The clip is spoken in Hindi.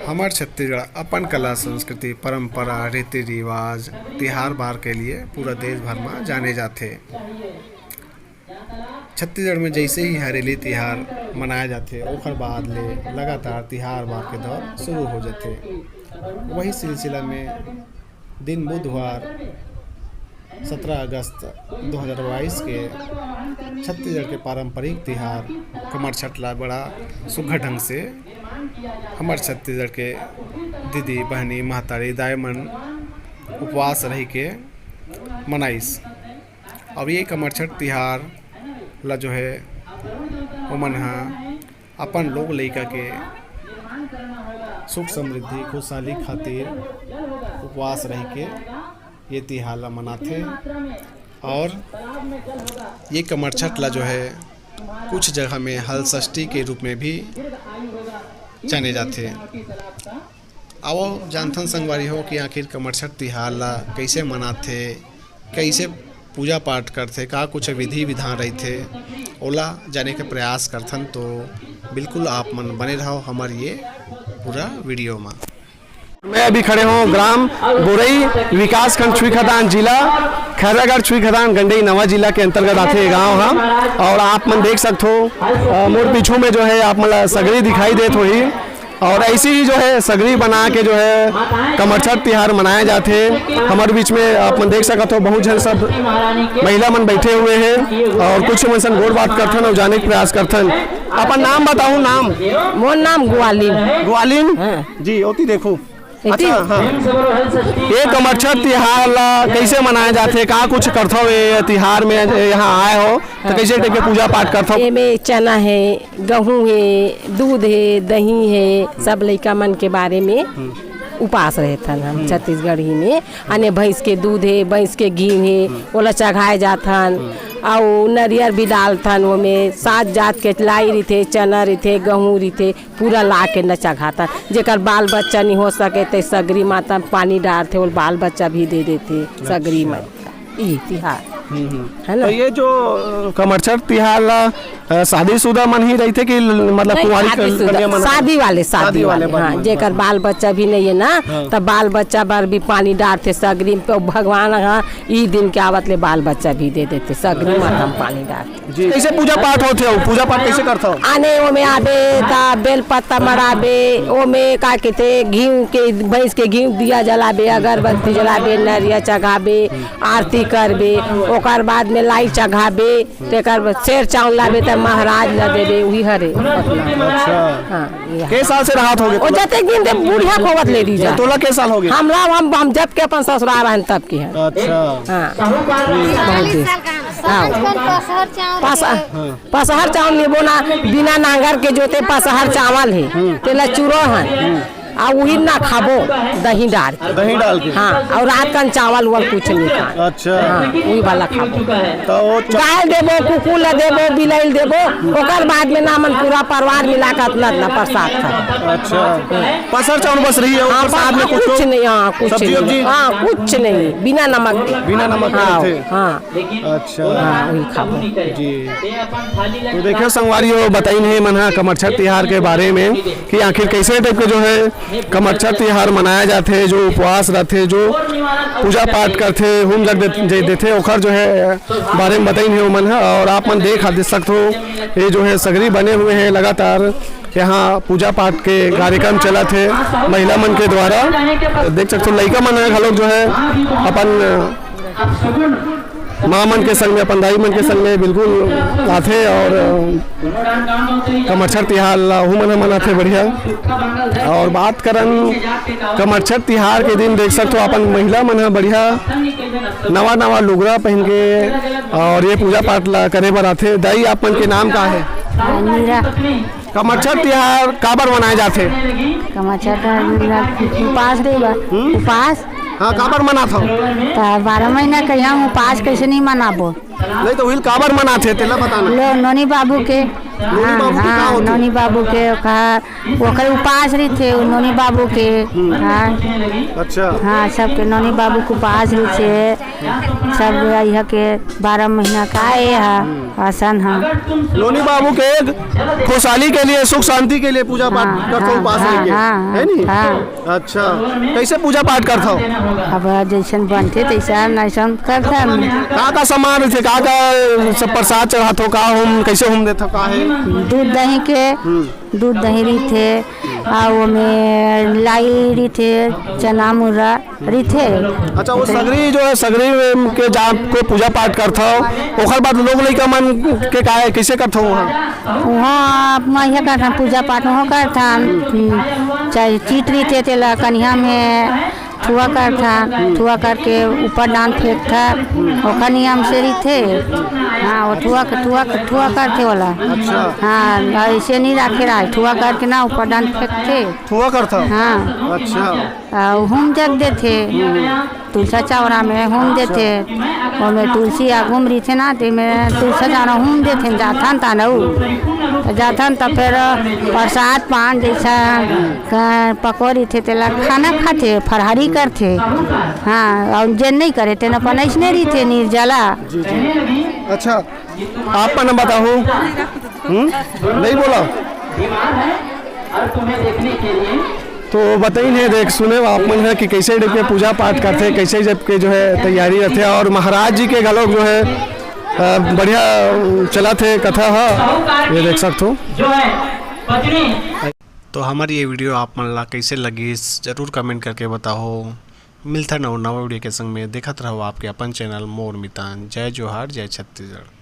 हमार छत्तीसगढ़ अपन कला संस्कृति परंपरा रीति रिवाज तिहार बार के लिए पूरा देश भर में जाने जाते। छत्तीसगढ़ में जैसे ही हरेली तिहार मनाया जाते ओकर बाद ले लगातार तिहार बार के दौर शुरू हो जाते। वही सिलसिला में दिन बुधवार 17 अगस्त 2022 के छत्तीसगढ़ के पारंपरिक तिहार कमर छठला बड़ा सुघर ढंग से हमारे छत्तीसगढ़ के दीदी बहनी महतारी दायमन उपवास रही के मनाइस। अब ये कमर छठ तिहार ला जो है ओमन हा अपन लोग लइका के सुख समृद्धि खुशहाली खातिर उपवास रह के ये तिहार ला मनाथे। और ये कमर छठ ला जो है कुछ जगह में हल षष्ठी के रूप में भी जाने जाते। आओ जानथन संगवारी हो कि आखिर कमर छठ तिहार ला कैसे मनाथे, कैसे पूजा पाठ करते, का कुछ विधि विधान रही थे ओला जाने के प्रयास करथन। तो बिल्कुल आप मन बने रहो हमारे ये पूरा वीडियो में। मैं अभी खड़े हूँ ग्राम बोरई विकास खंड छुई खदान जिला खैरागढ़ छुई खदान गंडई नवा जिला के अंतर्गत आते ये गाँव हम। और आप मन देख सकते हो मोर पीछू में जो है आप मतलब सगरी दिखाई देत होही। और ऐसी ही जो है सगरी बना के जो है कमर छठ तिहार मनाए जाते। हमारे बीच में आप मन देख सकते हो बहुत जन सब महिला मन बैठे हुए हैं और कुछ मन सन गोड़ बात करथन और जाने के प्रयास करथन। अपन नाम बताऊं? नाम मोर नाम ग्वालिन जी। ओती देखो अच्छा हाँ। ये कमर छठ तिहार ला कैसे मनाया जाते, का कुछ करथो ये तिहार में यहाँ आए हो तो कैसे टेके पूजा पाठ करथो? में चना है, गेहूँ है, दूध है, दही है, सब लइका मन के बारे में उपास रहथन हम छत्तीसगढ़ ही में। अने भैंस के दूध है, भैंस के घी है, ओला चढ़ाए जाथन और नरियर भी डालथन। वो में 7 जात के लाई रही, चना रही, गेहूँ रही, पूरा ला के न चढ़ाथन। जेकर बाल बच्चा नहीं हो सके तो सगरी माता पानी डालते और बाल बच्चा भी दे देते सगरी में। ये तिहार है ना। तो ये जो कमर छठ तिहार ला शादीशुदा मन ही रहते कि मतलब कुंवारी शादी वाले हाँ, जेकर बाल बच्चा भी नहीं है ना तब बाल बच्चा बार भी पानी डालते सगरी पे। भगवान हाँ ई दिन के आवत ले बाल बच्चा भी दे देते सगरी माता में पानी डालते। कैसे पूजा पाठ होते हो? पूजा पाठ कैसे करते हो? आने ओ में आबे ता बेल पत्ता मराबे, ओ में का कहते घी के भैंस के घी दिया जलाबे, अगरबत्ती जलाबे, नरिया चढ़ाबे, आरती करबे, ओकर बाद में लाई चढ़ाबे, तेकर शेर चावल लाबे त महाराज न देबे वही हरे। अच्छा हाँ के साल से राहत हो गए? ओ जते दिन दे बुढ़िया खोवत ले दी जा। तोला के साल हो गए? हम जब के अपन ससुराल रहन तब के है। अच्छा हाँ पसहर चावल लेबो ना बिना नांगर के जोते पसहर चावल है तेला चूरो है आ वही ना खाबो दही डाल के हाँ। और रात का चावल वाल कुछ नहीं खा। अच्छा हाँ वही वाला खाबो। तो गाय देबो, कुकुर ला देबो, बिलाइल देबो, ओकर बाद में नामन पूरा परिवार मिला के अपना प्रसाद खा। अच्छा पसहर चावल बस रही है हाँ, साथ में कुछ नहीं। हाँ कुछ नहीं, हाँ कुछ नहीं, बिना नमक हाँ। अच्छा हाँ वही खाबो जी। तो देखिए संगवारी बताई नहीं मना कमर छठ तिहार के बारे में कि आखिर कैसे टाइप के जो है कमर छठ तिहार मनाया जाते, जो उपवास रहते, जो पूजा पाठ करते, होम जग देते ओखर जो है बारे में बताई नहीं मन है। और आप मन देख सकते हो ये जो है सगरी बने हुए हैं लगातार यहाँ पूजा पाठ के कार्यक्रम चला थे महिला मन के द्वारा। देख सकते हो लड़का मन है लोग जो है अपन माँ मन के संग में अपन दाई मन के संग में बिल्कुल आते और कमर छठ तिहार मन मनाते बढ़िया। और बात करन कमर छठ तिहार के दिन देख सकते हो अपन महिला मन है बढ़िया नवा लुगड़ा पहन के और ये पूजा पाठ ला करे बर आते। दाई आप मन के नाम का है? कमर छठ तिहार काबर मनाए जाते? कमर छठ उपास हाँ काबर मना था? 12 महीना कहीं उपास कैसे नहीं मनाबो? नहीं तो काबर मनाते तेला बताना। लो नोनी बाबू के नोनी बाबू के का होते? नोनी बाबू के कहा ओकर उपास रही थे नोनी बाबू के। हाँ अच्छा हाँ सबके नोनी बाबू के उपास रही थे सब यह के 12 महीना का आए है आसन है। नोनी बाबू के खुशहाली के लिए सुख शांति के लिए पूजा पाठ करते हो उपास लेके है नी? अच्छा कैसे पूजा पाठ करते हो? अब जैसन बनते तैसा नैसा करता का सामान रहे का सब प्रसाद चढ़ाते हो का हम कैसे हम देते का है? दूध दही के दूध दही रही थे और वो में लाई रही थे चना मुर्रा रही थे। अच्छा वो सगरी जो है सगरी के जहाँ कोई पूजा पाठ करता हो ओकर बाद लोग लइका मन के का है कैसे करते हो? वहाँ महिया करता पूजा पाठ वहाँ करता चाहे चीट रही थे तेला कन्या में ठुआ करता ठुआ करके ऊपर डांड फेंकता ओखा नियम से रही थे। हाँ वो ठुआ करते वाला। अच्छा हाँ ऐसे नहीं रखे रहा ठुआ करके ना ऊपर डांड फेंकते ठुआ करता। हाँ अच्छा होम जग देते तुलसा चावड़ा में होम देते में तुलसी आ घूम रही थे ना तो में तुलसा चावड़ा होम देते जाथन ता न जाथन तब फिर प्रसाद पान जैसा पकौड़ी थे तेला खाना खाते फरहारी करते। हाँ और जे नहीं करे थे अपन ऐसने रही थे निर्जला। अच्छा आपका नाम बताओ? नहीं बोला तो बताइए देख सुने आप मन है कि कैसे के पूजा पाठ करते कैसे जब के जो है तैयारी रहते और महाराज जी के गलों जो है बढ़िया चला थे कथा है ये देख सकते हो। तो हमारी ये वीडियो आप मन ला कैसे लगी ज़रूर कमेंट करके बताओ। मिलता नवा वीडियो के संग में देखते रहो आपके अपन चैनल मोर मितान। जय जोहार जय छत्तीसगढ़।